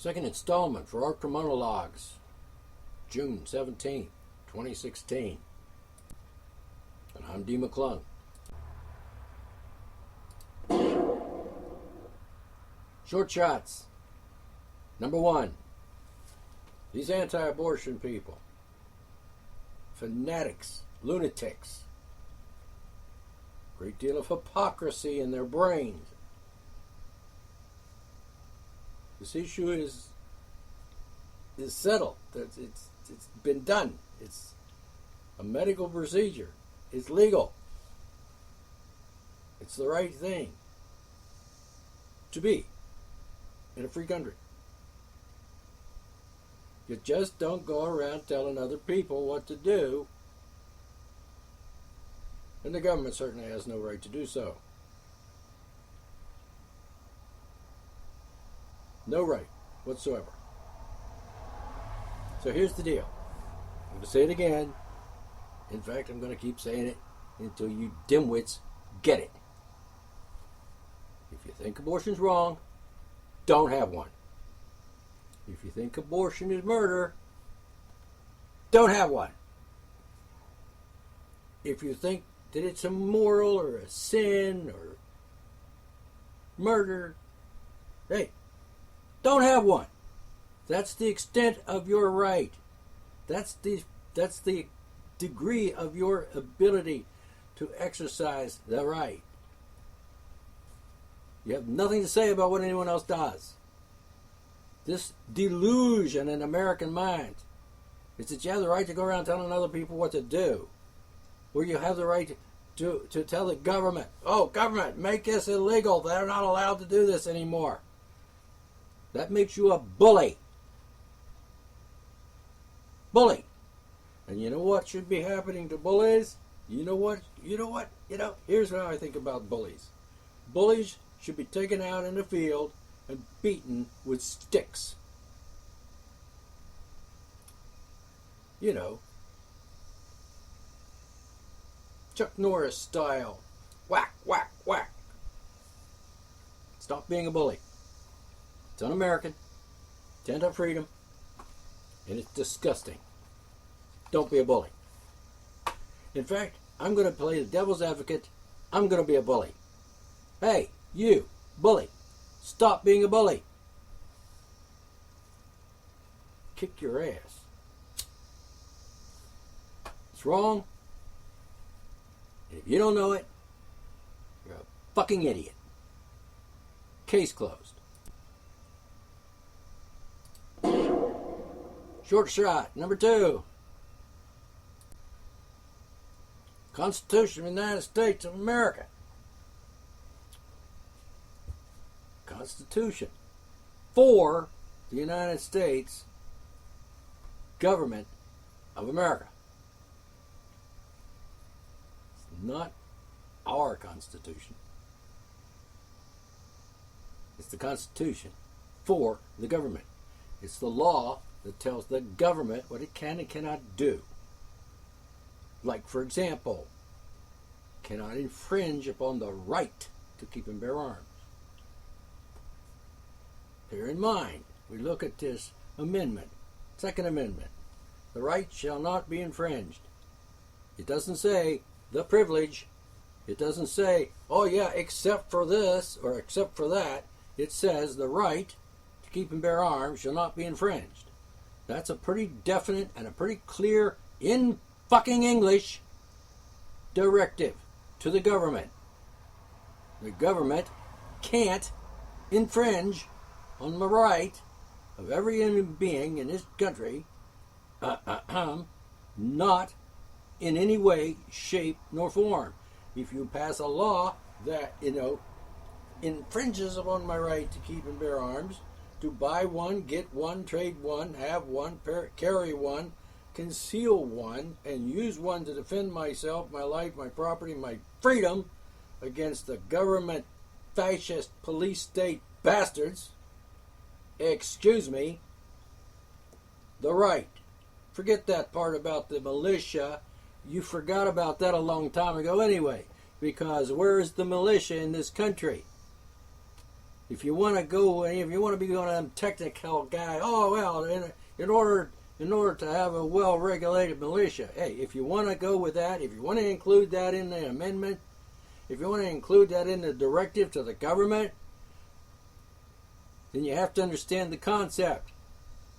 Second installment for Art Monologues, June 17th, 2016. And I'm D. McClung. Short shots. Number one, these anti-abortion people, fanatics, lunatics, great deal of hypocrisy in their brains. This issue is settled. It's been done. It's a medical procedure. It's legal. It's the right thing to be in a free country. You just don't go around telling other people what to do, and the government certainly has no right to do so. No right whatsoever. So here's the deal. I'm going to say it again. In fact, I'm going to keep saying it until you dimwits get it. If you think abortion's wrong, don't have one. If you think abortion is murder, don't have one. If you think that it's immoral or a sin or murder, hey, don't have one. That's the extent of your right. That's the degree of your ability to exercise the right. You have nothing to say about what anyone else does. This delusion in American minds is that you have the right to go around telling other people what to do. Or you have the right to tell the government, oh, government, make this illegal. They're not allowed to do this anymore. That makes you a bully. Bully. And you know what should be happening to bullies? You know what? Here's how I think about bullies. Bullies should be taken out in the field and beaten with sticks. You know, Chuck Norris style. Whack, whack, whack. Stop being a bully. It's un-American, it's anti-freedom, and it's disgusting. Don't be a bully. In fact, I'm going to play the devil's advocate. I'm going to be a bully. Hey, you, bully, stop being a bully. Kick your ass. It's wrong. And if you don't know it, you're a fucking idiot. Case closed. Short shot, number two. Constitution of the United States of America. Constitution for the United States government of America. It's not our Constitution. It's the Constitution for the government. It's the law that tells the government what it can and cannot do. Like, for example, cannot infringe upon the right to keep and bear arms. Bear in mind, we look at this amendment, Second Amendment. The right shall not be infringed. It doesn't say the privilege. It doesn't say, oh yeah, except for this or except for that. It says the right to keep and bear arms shall not be infringed. That's a pretty definite and a pretty clear, in fucking English, directive to the government. The government can't infringe on the right of every human being in this country, not in any way, shape, nor form. If you pass a law that, infringes upon my right to keep and bear arms, to buy one, get one, trade one, have one, carry one, conceal one, and use one to defend myself, my life, my property, my freedom against the government fascist police state bastards, excuse me, the right. Forget that part about the militia. You forgot about that a long time ago anyway, because where is the militia in this country? If you want to go, if you want to be one of them technical guy, oh well, in order to have a well-regulated militia, hey, if you want to go with that, if you want to include that in the amendment, if you want to include that in the directive to the government, then you have to understand the concept.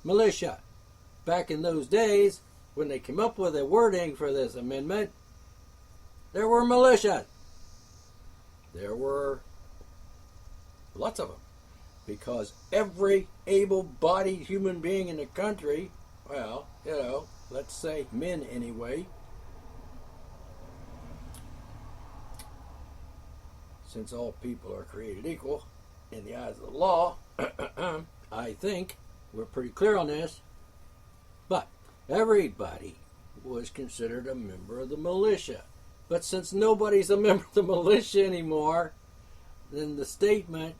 Militia. Back in those days, when they came up with a wording for this amendment, there were militia. There were lots of them. Because every able-bodied human being in the country, well, let's say men anyway, since all people are created equal in the eyes of the law, I think we're pretty clear on this. But everybody was considered a member of the militia. But since nobody's a member of the militia anymore, then the statement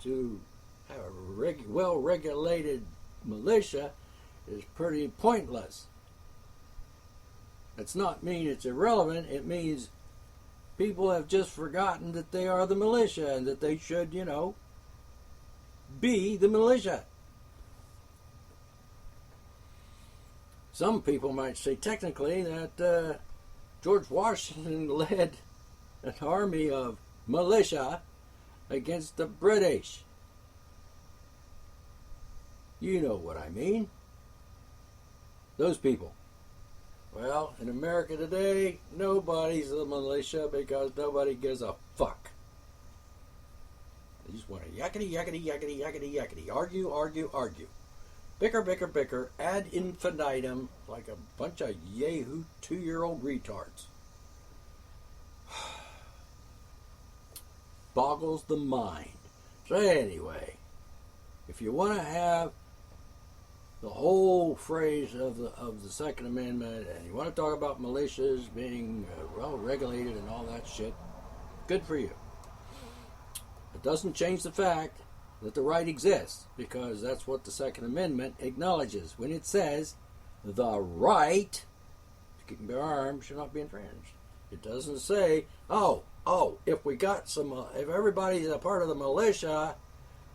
to have a well-regulated militia is pretty pointless. It's not mean it's irrelevant. It means people have just forgotten that they are the militia and that they should, be the militia. Some people might say technically that George Washington led an army of militia against the British. You know what I mean. Those people. Well, in America today, nobody's a militia because nobody gives a fuck. They just want to yakety, yakety, yakety, yakety, yakety. Argue, argue, argue. Bicker, bicker, bicker. Ad infinitum like a bunch of yahoo 2-year-old retards. Boggles the mind. So anyway, if you want to have the whole phrase of the Second Amendment, and you want to talk about militias being well regulated and all that shit, good for you. It doesn't change the fact that the right exists, because that's what the Second Amendment acknowledges when it says the right to keep and bear arms shall not be infringed. It doesn't say, if we got some, if everybody's a part of the militia,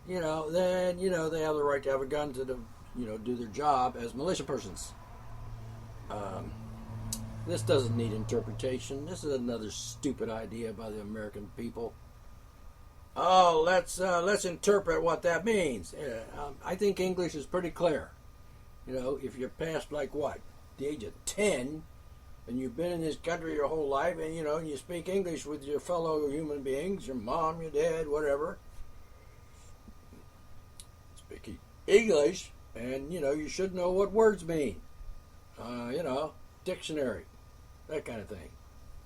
then they have the right to have a gun to do their job as militia persons. This doesn't need interpretation. This is another stupid idea by the American people. Oh, let's interpret what that means. I think English is pretty clear. If you're past the age of 10, and you've been in this country your whole life, and you speak English with your fellow human beings, your mom, your dad, whatever. Speak English, and you should know what words mean. Dictionary, that kind of thing.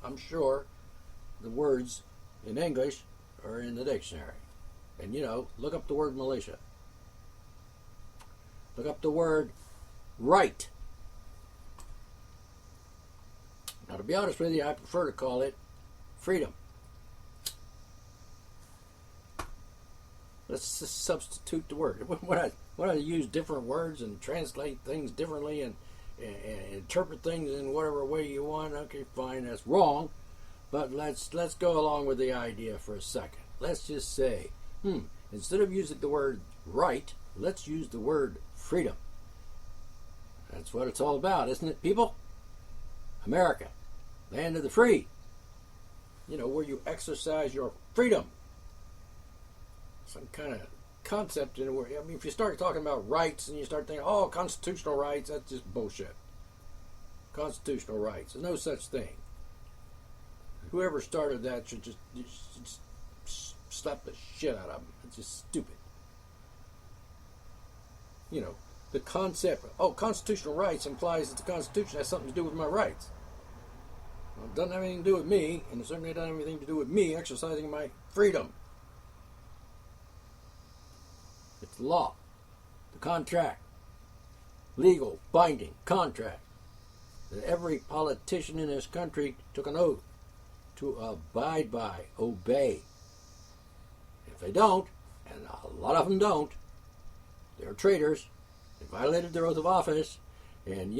I'm sure the words in English are in the dictionary. And look up the word militia. Look up the word right. Now, to be honest with you, I prefer to call it freedom. Let's just substitute the word. When I use different words and translate things differently and interpret things in whatever way you want, okay, fine, that's wrong. But let's go along with the idea for a second. Let's just say, instead of using the word right, let's use the word freedom. That's what it's all about, isn't it, people? America, land of the free. Where you exercise your freedom. Some kind of concept in where, if you start talking about rights and you start thinking, constitutional rights, that's just bullshit. Constitutional rights, there's no such thing. Whoever started that should just slap the shit out of them. It's just stupid. The concept, constitutional rights implies that the Constitution has something to do with my rights. Well, it doesn't have anything to do with me, and it certainly doesn't have anything to do with me exercising my freedom. It's law, the contract, legal, binding contract that every politician in this country took an oath to abide by, obey. If they don't, and a lot of them don't, they're traitors. They violated their oath of office, and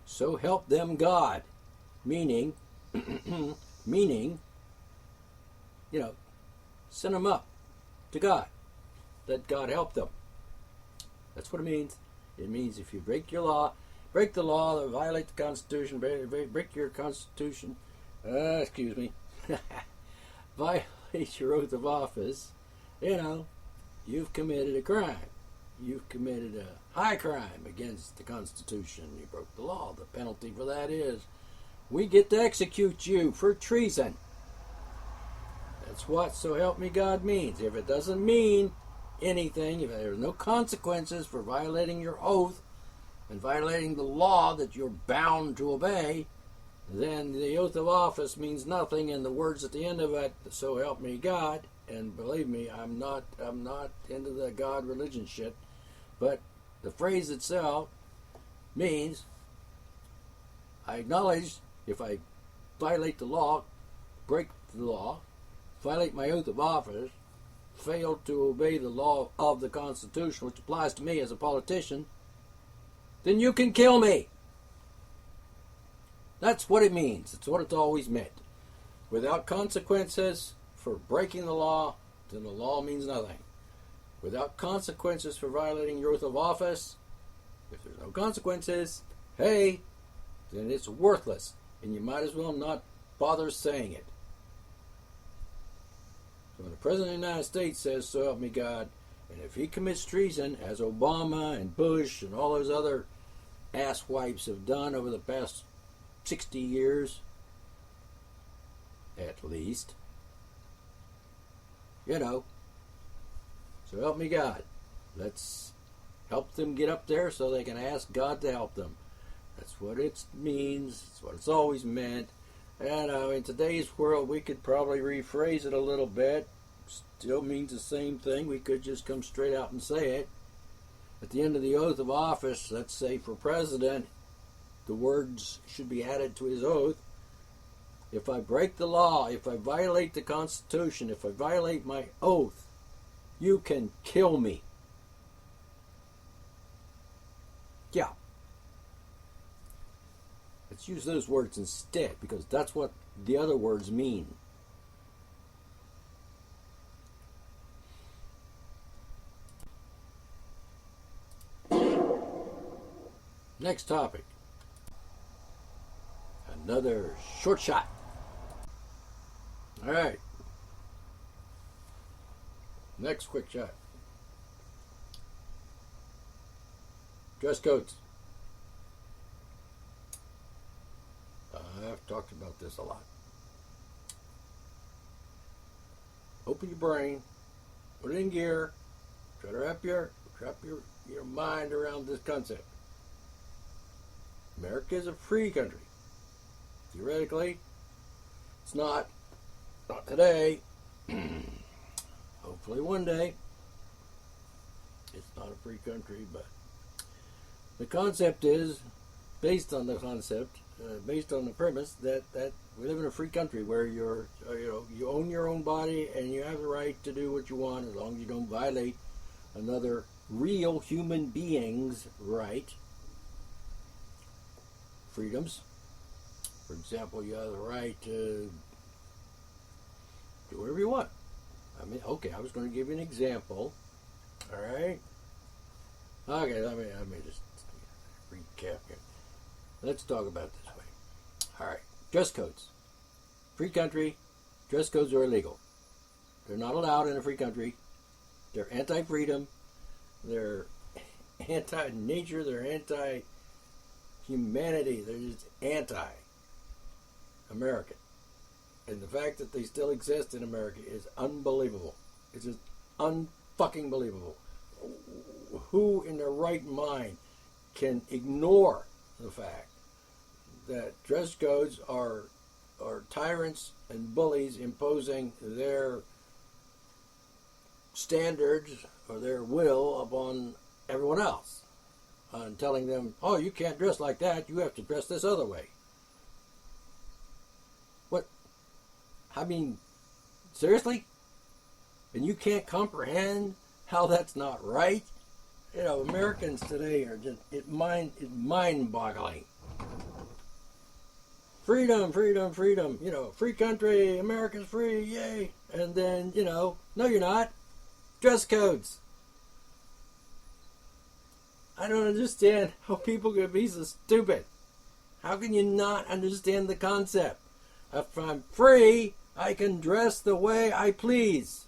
so help them God. Meaning, send them up to God. Let God help them. That's what it means. It means if you break the law, violate the Constitution, break your Constitution, violate your oath of office, you've committed a crime. You've committed a high crime against the Constitution. You broke the law. The penalty for that is we get to execute you for treason. That's what so help me God means. If it doesn't mean anything, if there are no consequences for violating your oath and violating the law that you're bound to obey, then the oath of office means nothing, and the words at the end of it, so help me God, and believe me, I'm not into the God religion shit, but the phrase itself means I acknowledge if I violate the law, break the law, violate my oath of office, fail to obey the law of the Constitution, which applies to me as a politician, then you can kill me. That's what it means. It's what it's always meant. Without consequences for breaking the law, then the law means nothing. Without consequences for violating your oath of office, if there's no consequences, hey, then it's worthless, and you might as well not bother saying it. So when the President of the United States says, so help me God, and if he commits treason, as Obama and Bush and all those other asswipes have done over the past 60 years, at least, so help me God. Let's help them get up there so they can ask God to help them. That's what it means. It's what it's always meant. And in today's world, we could probably rephrase it a little bit. Still means the same thing. We could just come straight out and say it. At the end of the oath of office, let's say for president, the words should be added to his oath. If I break the law, if I violate the Constitution, if I violate my oath, you can kill me. Yeah. Let's use those words instead, because that's what the other words mean. Next topic. Another short shot. All right. Next quick shot. Dress codes. I've talked about this a lot. Open your brain, put it in gear, try to wrap your mind around this concept. America is a free country. Theoretically, it's not. Not today. Hopefully one day. It's not a free country, but the concept is based on the premise that we live in a free country where you own your own body and you have the right to do what you want as long as you don't violate another real human being's right. Freedoms. For example, you have the right to do whatever you want. I was going to give you an example. All right. Okay, let me just recap here. Let's talk about it this way. All right. Dress codes. Free country. Dress codes are illegal. They're not allowed in a free country. They're anti-freedom. They're anti-nature. They're anti-humanity. They're just anti-American. And the fact that they still exist in America is unbelievable. It's just unfucking believable. Who in their right mind can ignore the fact that dress codes are tyrants and bullies imposing their standards or their will upon everyone else and telling them, oh, you can't dress like that, you have to dress this other way. What? I mean, seriously? And you can't comprehend how that's not right? Americans today are just, it's mind-boggling. Freedom, freedom, freedom. Free country, America's free, yay. And then, no, you're not. Dress codes. I don't understand how people can be so stupid. How can you not understand the concept? If I'm free, I can dress the way I please.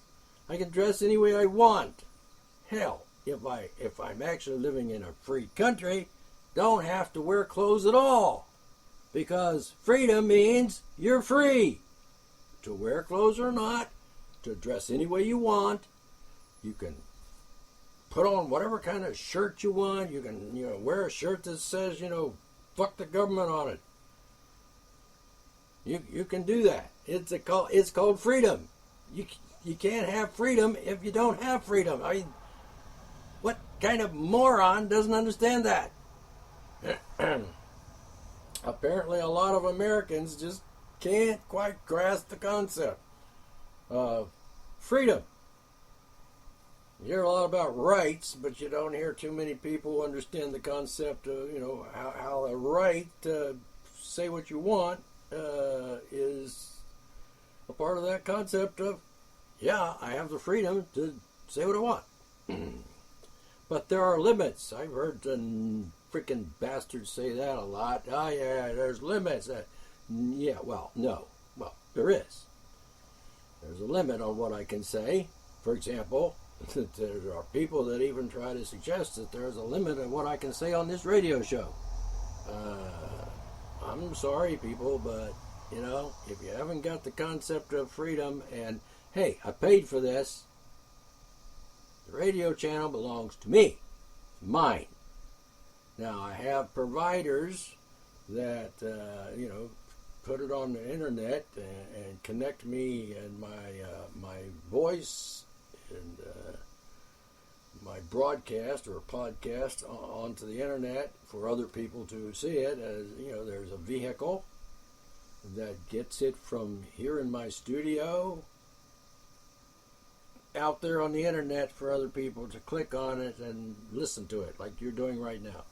I can dress any way I want. Hell, if I'm actually living in a free country, don't have to wear clothes at all. Because freedom means you're free to wear clothes or not, to dress any way you want. You can put on whatever kind of shirt you want. You can, wear a shirt that says, fuck the government on it. You can do that. It's called freedom. You can't have freedom if you don't have freedom. I mean, what kind of moron doesn't understand that? Apparently, a lot of Americans just can't quite grasp the concept of freedom. You hear a lot about rights, but you don't hear too many people understand the concept of, how a right to say what you want is a part of that concept of, yeah, I have the freedom to say what I want. But there are limits. I've heard freaking bastards say that a lot. Oh, yeah, there's limits. Yeah, well, no. Well, there is. There's a limit on what I can say. For example, there are people that even try to suggest that there's a limit on what I can say on this radio show. I'm sorry, people, but, if you haven't got the concept of freedom, and, hey, I paid for this, the radio channel belongs to me. It's mine. Now, I have providers that, put it on the internet and connect me and my voice and my broadcast or podcast onto the internet for other people to see it. As there's a vehicle that gets it from here in my studio out there on the internet for other people to click on it and listen to it like you're doing right now.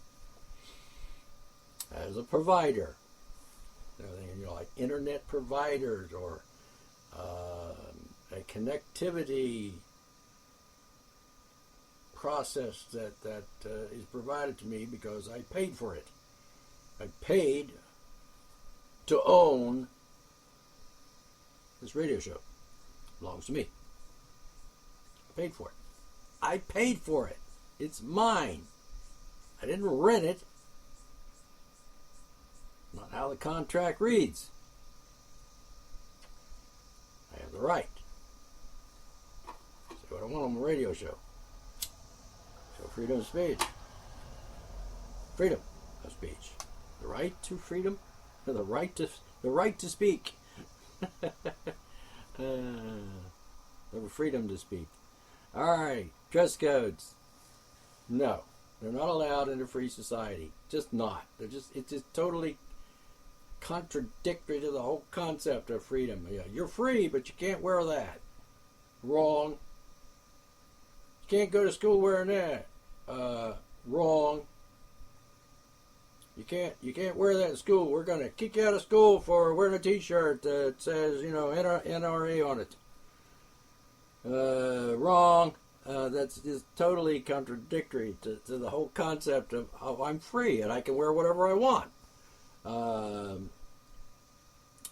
As a provider, like internet providers or a connectivity process that is provided to me because I paid for it. I paid to own this radio show. It belongs to me. I paid for it. I paid for it. It's mine. I didn't rent it. Not how the contract reads. I have the right to say what I want on the radio show. So freedom of speech. Freedom of speech. The right to freedom. The right to speak. The freedom to speak. All right, dress codes. No, they're not allowed in a free society. Just not. It's just totally contradictory to the whole concept of freedom. Yeah, you're free, but you can't wear that. Wrong. You can't go to school wearing that. Wrong. You can't wear that in school. We're gonna kick you out of school for wearing a T-shirt that says NRA on it. Wrong. That's just totally contradictory to the whole concept of I'm free and I can wear whatever I want.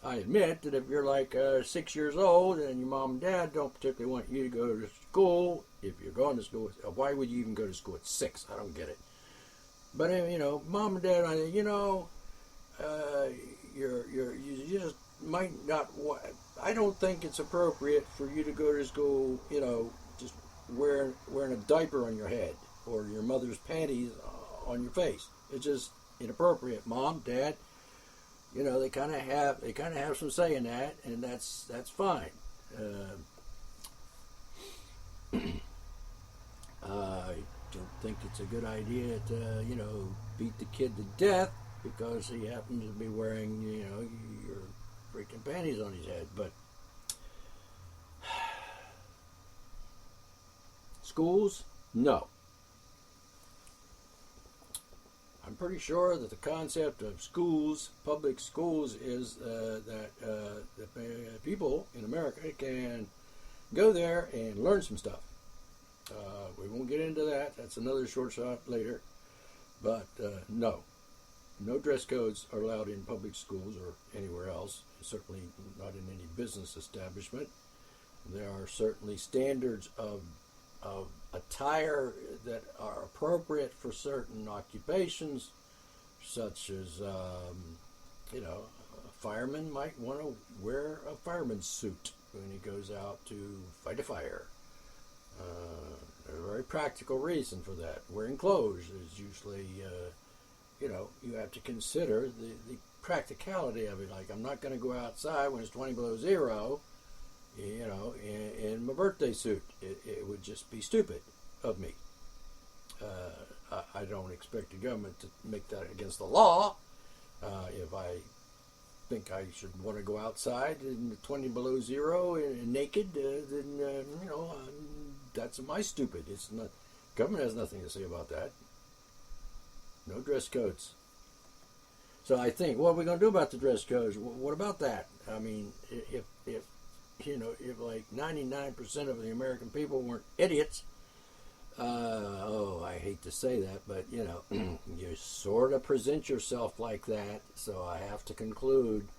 I admit that if you're like 6 years old and your mom and dad don't particularly want you to go to school, if you're going to school, why would you even go to school at 6? I don't get it. But mom and dad, you just might not. I don't think it's appropriate for you to go to school, just wearing a diaper on your head or your mother's panties on your face. It's just inappropriate. Mom, dad, they kind of have some say in that, and that's fine. I don't think it's a good idea to beat the kid to death because he happens to be wearing your freaking panties on his head. But schools, no. I'm pretty sure that the concept of schools, public schools, is that people in America can go there and learn some stuff. We won't get into that. That's another short shot later. But no dress codes are allowed in public schools or anywhere else. Certainly not in any business establishment. There are certainly standards of attire that are appropriate for certain occupations, such as a fireman might want to wear a fireman's suit when he goes out to fight a fire. A very practical reason for that. Wearing clothes is usually, you have to consider the practicality of it. Like, I'm not going to go outside when it's 20 below zero, in my birthday suit. It would just be stupid of me. I don't expect the government to make that against the law. If I think I should want to go outside in 20 below zero and naked, then that's my stupid. It's not. Government has nothing to say about that. No dress codes. So I think, what are we going to do about the dress codes? What about that? I mean, if like 99% of the American people weren't idiots, I hate to say that, but you sort of present yourself like that. So I have to conclude,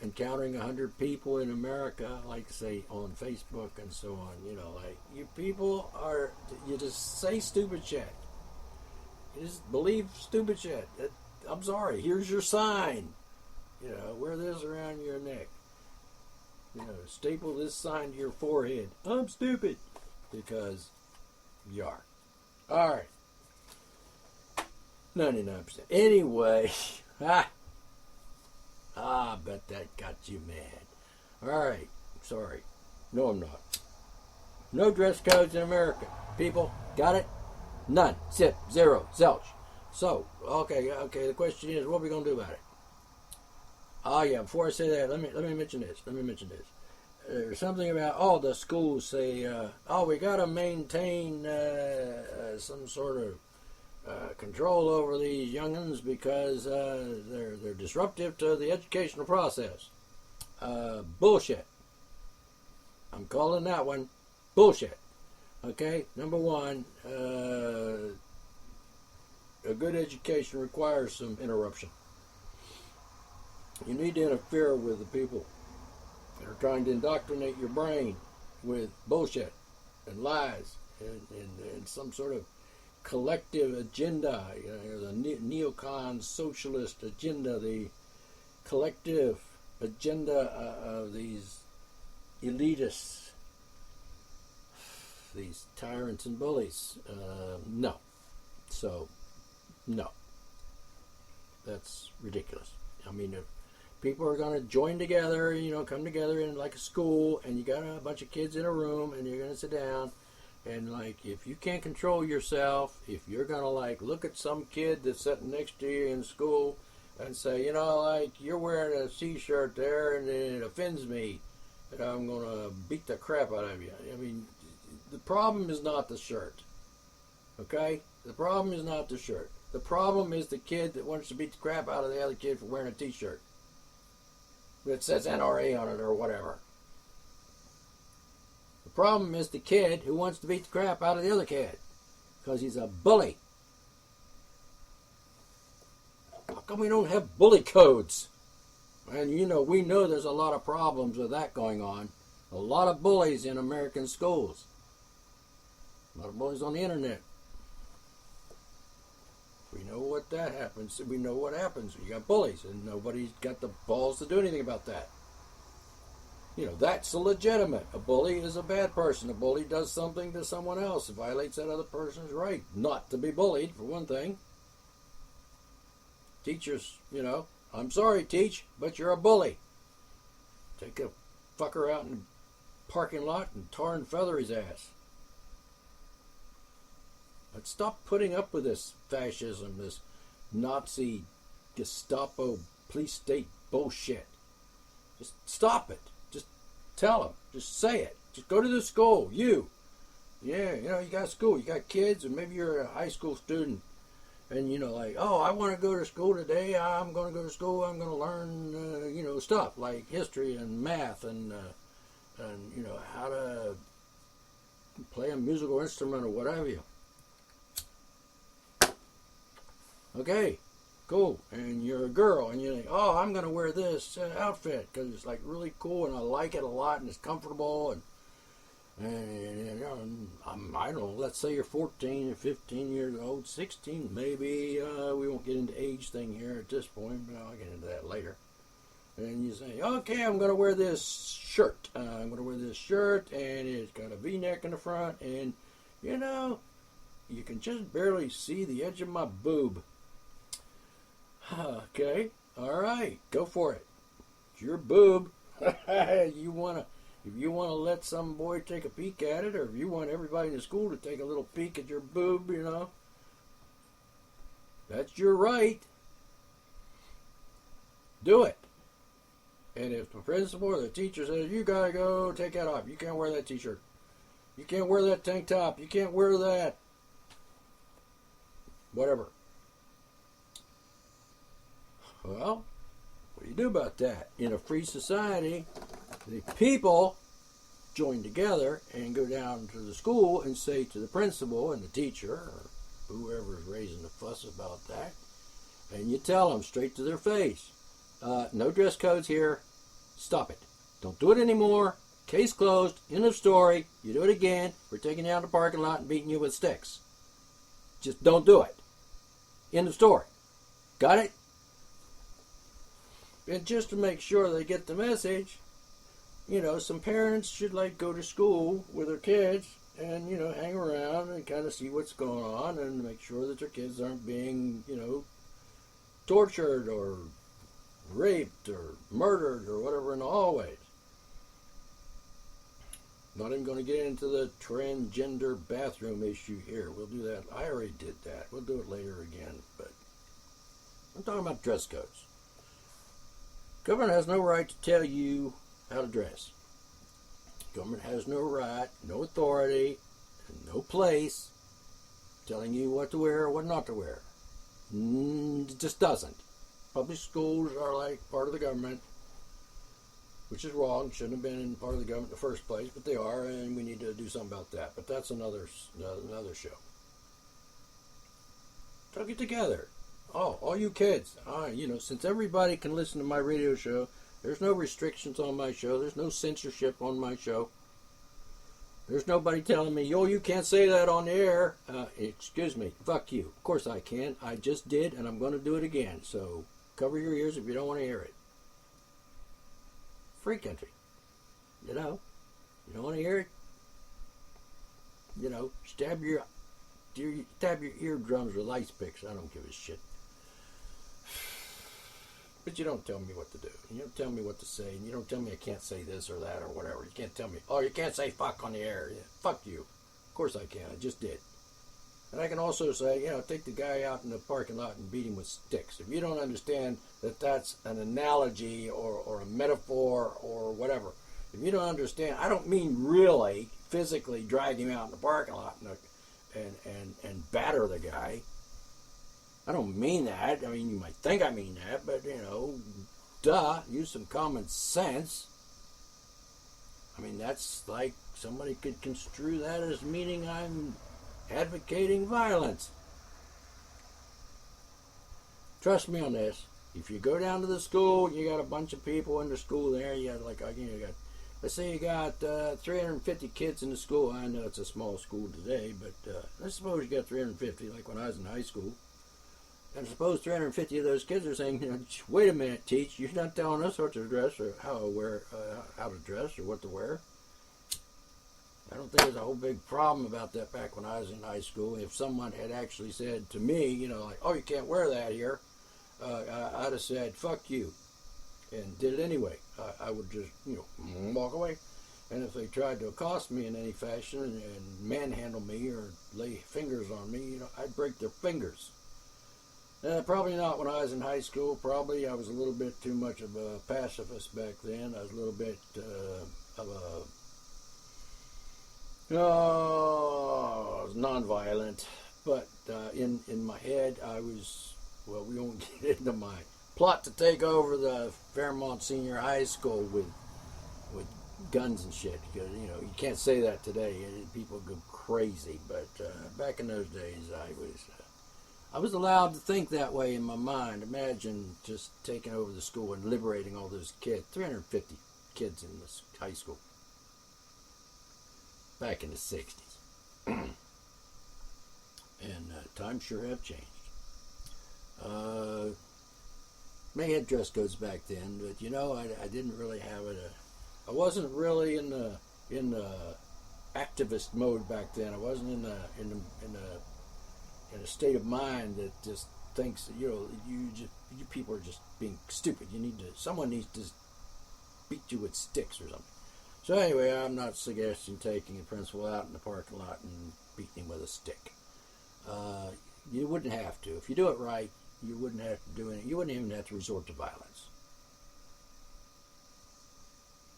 encountering 100 people in America, like say on Facebook and so on, like, you people you just say stupid shit. You just believe stupid shit. I'm sorry, here's your sign. Wear this around your neck. Staple this sign to your forehead. I'm stupid. Because you are. Alright. 99%. Anyway. I bet that got you mad. Alright. Sorry. No, I'm not. No dress codes in America. People, got it? None. Zip. Zero. Zilch. So, okay, the question is, what are we going to do about it? Oh, yeah, before I say that, let me mention this. There's something about, the schools say, we got to maintain some sort of control over these young'uns because they're disruptive to the educational process. Bullshit. I'm calling that one bullshit. Okay, number one, a good education requires some interruption. You need to interfere with the people that are trying to indoctrinate your brain with bullshit and lies and some sort of collective agenda, the neocon socialist agenda, the collective agenda of these elitists, these tyrants and bullies. No. So, no. That's ridiculous. I mean, if people are going to join together, come together in like a school, and you got a bunch of kids in a room, and you're going to sit down, and like, if you can't control yourself, if you're going to like look at some kid that's sitting next to you in school and say, like, you're wearing a t-shirt there and it offends me, and I'm going to beat the crap out of you. I mean, the problem is not the shirt. Okay? The problem is not the shirt. The problem is the kid that wants to beat the crap out of the other kid for wearing a t-shirt that says NRA on it or whatever. The problem is the kid who wants to beat the crap out of the other kid because he's a bully. How come we don't have bully codes? And we know there's a lot of problems with that going on. A lot of bullies in American schools. A lot of bullies on the internet. We know what that happens. We know what happens when you got bullies, and nobody's got the balls to do anything about that. That's illegitimate. A bully is a bad person. A bully does something to someone else. It violates that other person's right not to be bullied, for one thing. Teachers, I'm sorry, teach, but you're a bully. Take a fucker out in the parking lot and tar and feather his ass. But stop putting up with this fascism, this Nazi, Gestapo, police state bullshit. Just stop it. Just tell them. Just say it. Just go to the school. You got school. You got kids, and maybe you're a high school student. And, I want to go to school today. I'm going to go to school. I'm going to learn, stuff like history and math and how to play a musical instrument or what have you. Okay, cool. And you're a girl, and you think, oh, I'm going to wear this outfit because it's like really cool, and I like it a lot, and it's comfortable, and you know, I don't know, let's say you're 14 or 15 years old, 16 maybe. We won't get into age thing here at this point, but I'll get into that later. And you say, okay, I'm going to wear this shirt. I'm going to wear this shirt, and it's got a V-neck in the front, and, you know, you can just barely see the edge of my boob. Okay, all right, go for it. It's your boob. You want to... If you want to let some boy take a peek at it, or if you want everybody in the school to take a little peek at your boob, you know, that's your right. Do it. And if the principal or the teacher says, you got to go take that off, you can't wear that t-shirt, you can't wear that tank top, you can't wear that, whatever. Well, what do you do about that? In a free society, the people join together and go down to the school and say to the principal and the teacher or whoever is raising the fuss about that, and you tell them straight to their face, no dress codes here, stop it. Don't do it anymore. Case closed. End of story. You do it again, we're taking you out of the parking lot and beating you with sticks. Just don't do it. End of story. Got it? And just to make sure they get the message, you know, some parents should like go to school with their kids and, you know, hang around and kind of see what's going on and make sure that their kids aren't being, you know, tortured or raped or murdered or whatever in the hallways. Not even going to get into the transgender bathroom issue here. We'll do that. I already did that. We'll do it later again. But I'm talking about dress codes. Government has no right to tell you how to dress. Government has no right, no authority, and no place telling you what to wear or what not to wear. It just doesn't. Public schools are like part of the government, which is wrong. Shouldn't have been in part of the government in the first place, but they are, and we need to do something about that. But that's another show. So get together. Oh, all you kids, you know, since everybody can listen to my radio show, there's no restrictions on my show. There's no censorship on my show. There's nobody telling me, yo, you can't say that on the air. Excuse me. Fuck you. Of course I can. I just did, and I'm going to do it again. So cover your ears if you don't want to hear it. Free country. You know, you don't want to hear it. You know, stab your eardrums with ice picks. I don't give a shit. But you don't tell me what to do. You don't tell me what to say. And you don't tell me I can't say this or that or whatever. You can't tell me, oh, you can't say fuck on the air. Yeah, fuck you. Of course I can. I just did. And I can also say, you know, take the guy out in the parking lot and beat him with sticks. If you don't understand that that's an analogy or a metaphor or whatever, if you don't understand, I don't mean really physically drag him out in the parking lot and batter the guy. I don't mean that. I mean, you might think I mean that, but, you know, duh, use some common sense. I mean, that's like somebody could construe that as meaning I'm advocating violence. Trust me on this. If you go down to the school, you got a bunch of people in the school there, you got like, again, you got, let's say you got 350 kids in the school. I know it's a small school today, but let's suppose you got 350, like when I was in high school. And suppose 350 of those kids are saying, you know, wait a minute, teach, you're not telling us what to dress or how to dress or what to wear. I don't think there's a whole big problem about that back when I was in high school. If someone had actually said to me, you know, like, oh, you can't wear that here, I'd have said, fuck you, and did it anyway. I would just, you know, walk away. And if they tried to accost me in any fashion and manhandle me or lay fingers on me, you know, I'd break their fingers. Probably not when I was in high school. Probably I was a little bit too much of a pacifist back then. I was a little bit of a nonviolent. But in my head, I was, well, we won't get into my plot to take over the Fairmont Senior High School with guns and shit. Because, you can't say that today. People go crazy. But back in those days, I was allowed to think that way in my mind. Imagine just taking over the school and liberating all those kids. 350 kids in this high school. Back in the 60s. And times sure have changed. They had dress codes back then, but I didn't really have it. I wasn't really in the activist mode back then. I wasn't in a state of mind that just thinks that, you people are just being stupid. Someone needs to beat you with sticks or something. So anyway, I'm not suggesting taking a principal out in the parking lot and beating him with a stick. You wouldn't have to. If you do it right, you wouldn't have to do anything. You wouldn't even have to resort to violence.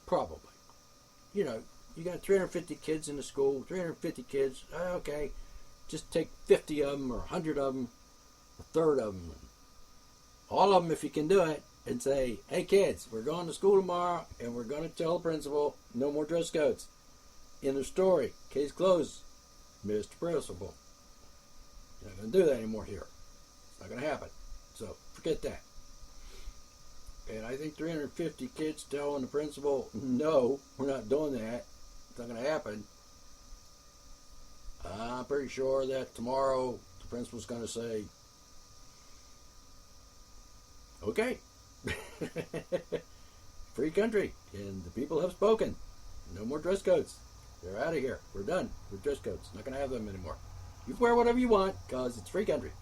Probably. You got 350 kids in the school, 350 kids, okay, just take 50 of them or 100 of them, a third of them, all of them if you can do it, and say, hey kids, we're going to school tomorrow and we're going to tell the principal no more dress codes. End of story. Case closed. Mr. Principal. You're not going to do that anymore here. It's not going to happen. So forget that. And I think 350 kids telling the principal, no, we're not doing that. It's not going to happen. I'm pretty sure that tomorrow the principal's going to say, okay, free country, and the people have spoken. No more dress codes. They're out of here. We're done with dress codes. Not going to have them anymore. You can wear whatever you want because it's free country.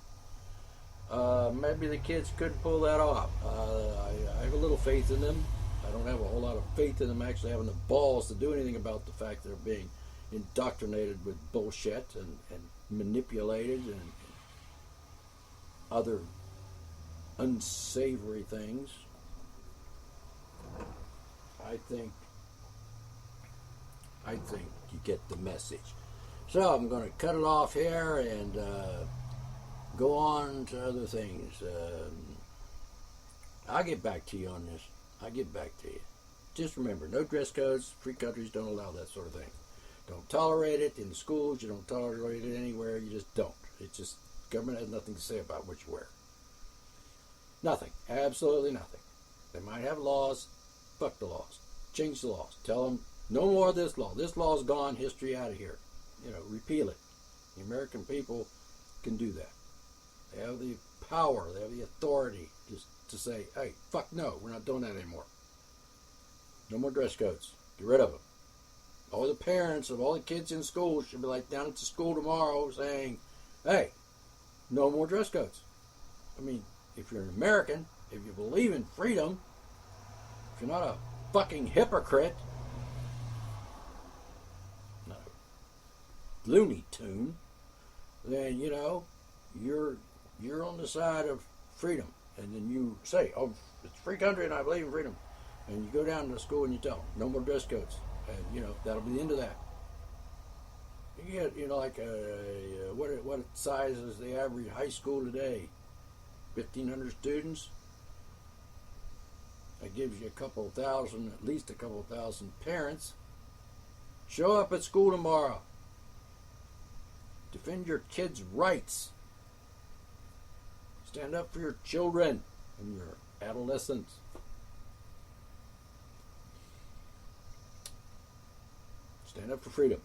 Maybe the kids could pull that off. I have a little faith in them. I don't have a whole lot of faith in them actually having the balls to do anything about the fact they're being indoctrinated with bullshit and manipulated and other unsavory things. I think you get the message. So I'm going to cut it off here and go on to other things. I'll get back to you on this. I'll get back to you. Just remember, no dress codes. Free countries don't allow that sort of thing. Don't tolerate it in the schools. You don't tolerate it anywhere. You just don't. It's just, government has nothing to say about what you wear. Nothing. Absolutely nothing. They might have laws. Fuck the laws. Change the laws. Tell them, no more of this law. This law's gone. History out of here. Repeal it. The American people can do that. They have the power. They have the authority just to say, hey, fuck no. We're not doing that anymore. No more dress codes. Get rid of them. All the parents of all the kids in school should be like down at the school tomorrow saying, hey, no more dress codes. I mean, if you're an American, if you believe in freedom, if you're not a fucking hypocrite, not a Looney Tune, then, you're on the side of freedom. And then you say, oh, it's a free country and I believe in freedom. And you go down to the school and you tell them, no more dress codes. And, that'll be the end of that. You get, what size is the average high school today? 1,500 students? That gives you at least a couple thousand parents. Show up at school tomorrow. Defend your kids' rights. Stand up for your children and your adolescents. Stand up for freedom.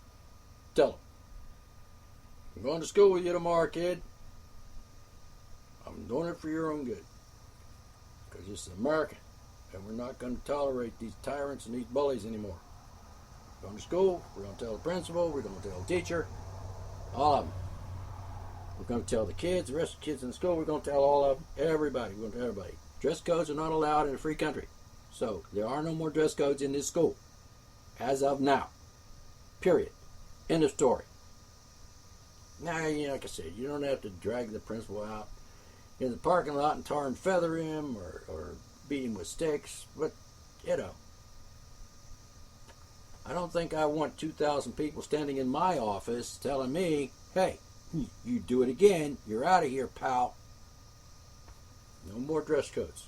Tell them. I'm going to school with you tomorrow, kid. I'm doing it for your own good. Because this is America. And we're not going to tolerate these tyrants and these bullies anymore. We're going to school. We're going to tell the principal. We're going to tell the teacher. All of them. We're going to tell the kids, the rest of the kids in the school. We're going to tell all of them. Everybody. We're going to tell everybody. Dress codes are not allowed in a free country. So there are no more dress codes in this school. As of now. Period. End of story. Now, like I said, you don't have to drag the principal out in the parking lot and tar and feather him or beat him with sticks. But, I don't think I want 2,000 people standing in my office telling me, hey, you do it again, you're out of here, pal. No more dress codes.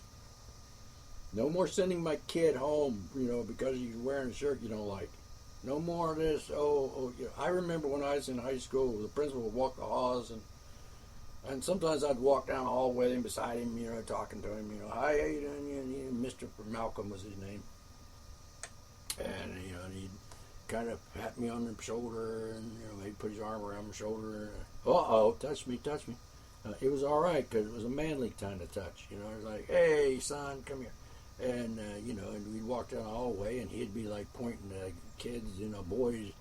No more sending my kid home, because he's wearing a shirt you don't like. No more of this. I remember when I was in high school, the principal would walk the halls, and sometimes I'd walk down the hall with him, beside him, talking to him. Hi, how you doing? Mr. Malcolm was his name, and he'd kind of pat me on the shoulder, and maybe put his arm around my shoulder. Touch me. It was all right because it was a manly kind of touch. It was like, hey, son, come here. And, and we'd walk down the hallway, and he'd be like pointing to kids, boys,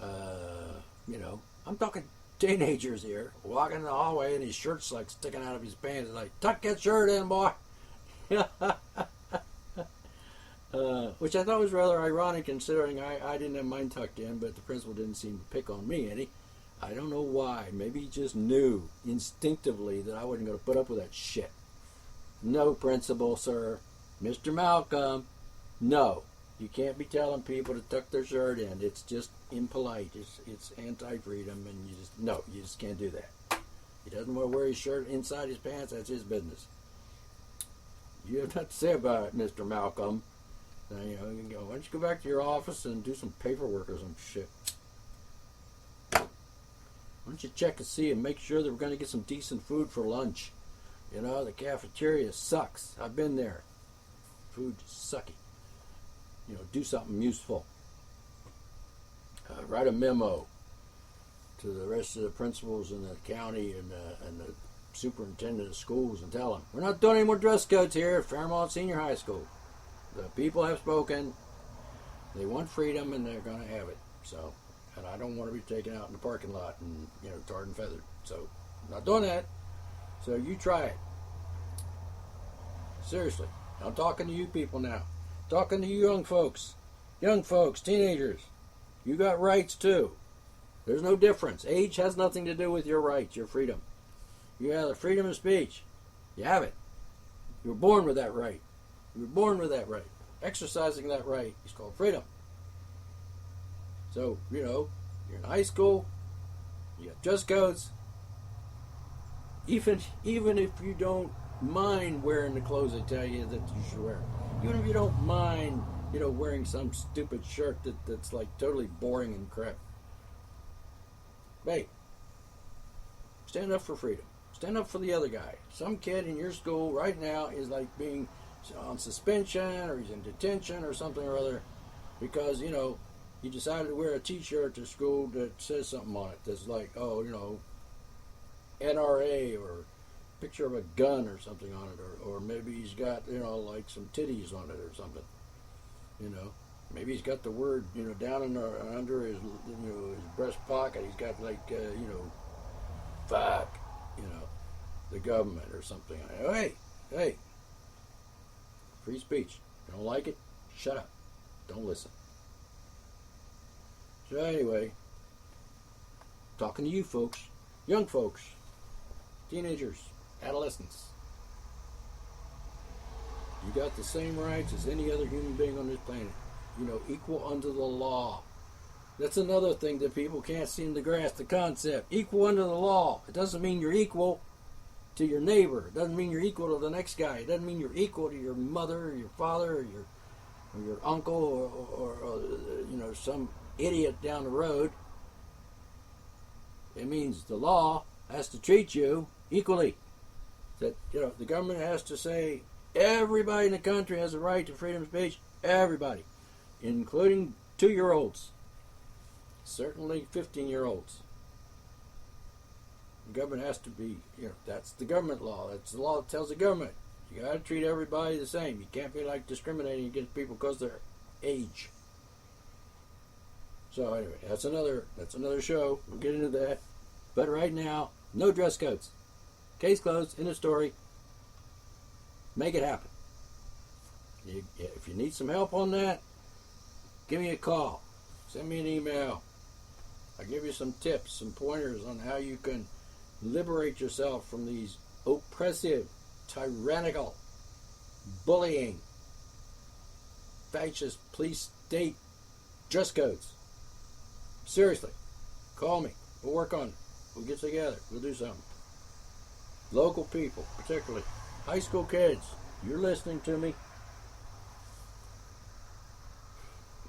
I'm talking teenagers here, walking in the hallway, and his shirt's like sticking out of his pants. Like, tuck that shirt in, boy. Which I thought was rather ironic considering I didn't have mine tucked in, but the principal didn't seem to pick on me any. I don't know why. Maybe he just knew instinctively that I wasn't going to put up with that shit. No, principal, sir. Mr. Malcolm, no. You can't be telling people to tuck their shirt in. It's just impolite. It's anti-freedom, and you just can't do that. He doesn't want to wear his shirt inside his pants. That's his business. You have nothing to say about it, Mr. Malcolm. Now, you can go, why don't you go back to your office and do some paperwork or some shit? Why don't you check and see and make sure that we're going to get some decent food for lunch? The cafeteria sucks. I've been there. Food is sucky. Do something useful. Write a memo to the rest of the principals in the county and the superintendent of schools and tell them, we're not doing any more dress codes here at Fairmont Senior High School. The people have spoken. They want freedom, and they're going to have it. So, and I don't want to be taken out in the parking lot and, tarred and feathered. So, I'm not doing that. So, you try it. Seriously. I'm talking to you people now. Talking to you young folks, teenagers. You got rights too. There's no difference. Age has nothing to do with your rights, your freedom. You have the freedom of speech. You have it. You were born with that right. Exercising that right is called freedom. So, you're in high school, you have dress codes. Even if you don't mind wearing the clothes they tell you that you should wear. Even if you don't mind, wearing some stupid shirt that's like totally boring and crap. Hey, stand up for freedom. Stand up for the other guy. Some kid in your school right now is like being on suspension or he's in detention or something or other because, he decided to wear a t-shirt to school that says something on it that's like, NRA or picture of a gun or something on it, or maybe he's got like some titties on it or something. Maybe he's got the word down under his his breast pocket. He's got like fuck the government or something. Hey, free speech. You don't like it? Shut up. Don't listen. So anyway, talking to you folks, young folks, teenagers, adolescents. You got the same rights as any other human being on this planet. Equal under the law. That's another thing that people can't seem to grasp, the concept. Equal under the law. It doesn't mean you're equal to your neighbor. It doesn't mean you're equal to the next guy. It doesn't mean you're equal to your mother or your father or your uncle or some idiot down the road. It means the law has to treat you equally. That the government has to say everybody in the country has a right to freedom of speech. Everybody, including 2-year-olds, certainly 15-year-olds. The government has to be, that's the government law. That's the law that tells the government you got to treat everybody the same. You can't be like discriminating against people because of their age. So anyway, that's another show. We'll get into that. But right now, no dress codes. Case closed. End of story. Make it happen. If you need some help on that, give me a call. Send me an email. I'll give you some tips, some pointers on how you can liberate yourself from these oppressive, tyrannical, bullying, fascist police state dress codes. Seriously, call me. We'll work on it. We'll get together. We'll do something. Local people, particularly high school kids, you're listening to me.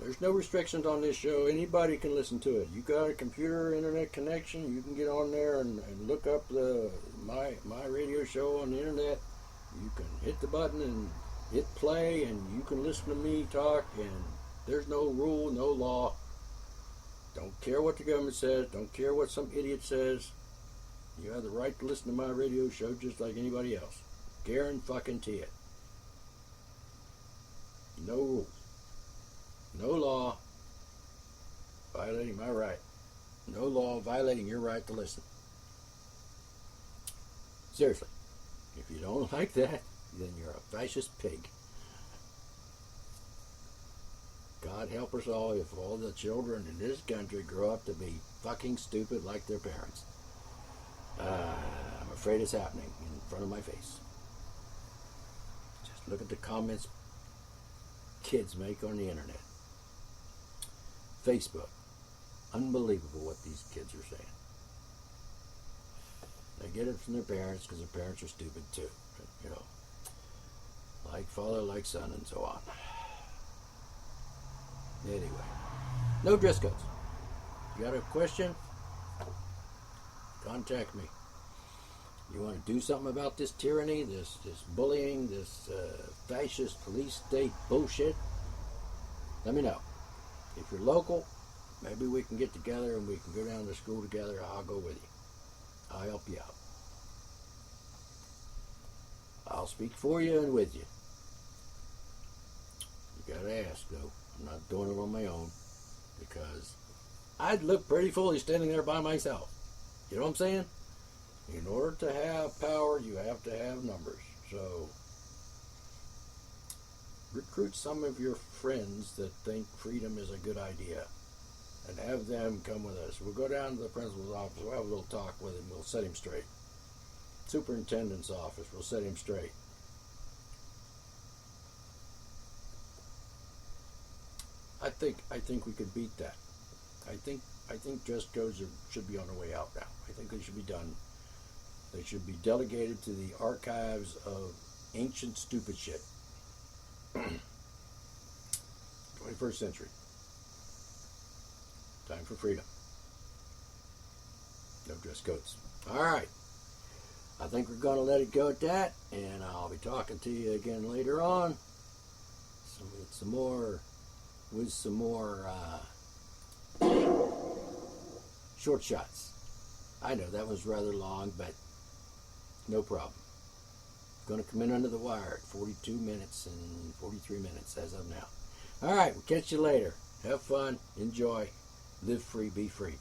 There's no restrictions on this show. Anybody can listen to it. You got a computer, internet connection, you can get on there and look up my radio show on the internet. You can hit the button and hit play, and you can listen to me talk, and there's no rule, no law. Don't care what the government says. Don't care what some idiot says. You have the right to listen to my radio show just like anybody else. Guarantee it. No rules. No law violating my right. No law violating your right to listen. Seriously. If you don't like that, then you're a fascist pig. God help us all if all the children in this country grow up to be fucking stupid like their parents. I'm afraid it's happening in front of my face. Just look at the comments kids make on the internet. Facebook. Unbelievable what these kids are saying. They get it from their parents because their parents are stupid too. You know, like father, like son, and so on. Anyway, no dress codes. You got a question? Contact me. You want to do something about this tyranny, this bullying, this fascist police state bullshit? Let me know. If you're local, maybe we can get together and we can go down to school together. I'll go with you. I'll help you out. I'll speak for you and with you. You gotta ask, though. I'm not doing it on my own because I'd look pretty foolish standing there by myself. You know what I'm saying? In order to have power, you have to have numbers. So recruit some of your friends that think freedom is a good idea and have them come with us. We'll go down to the principal's office. We'll have a little talk with him. We'll set him straight. Superintendent's office. We'll set him straight. I think we could beat that. I think dress codes should be on the way out now. I think they should be done. They should be delegated to the archives of ancient stupid shit. 21st century. Time for freedom. No dress codes. All right. I think we're going to let it go at that, and I'll be talking to you again later on. With some more short shots. I know that was rather long, but no problem. Going to come in under the wire at 42 minutes and 43 minutes as of now. All right, we'll catch you later. Have fun. Enjoy. Live free. Be free.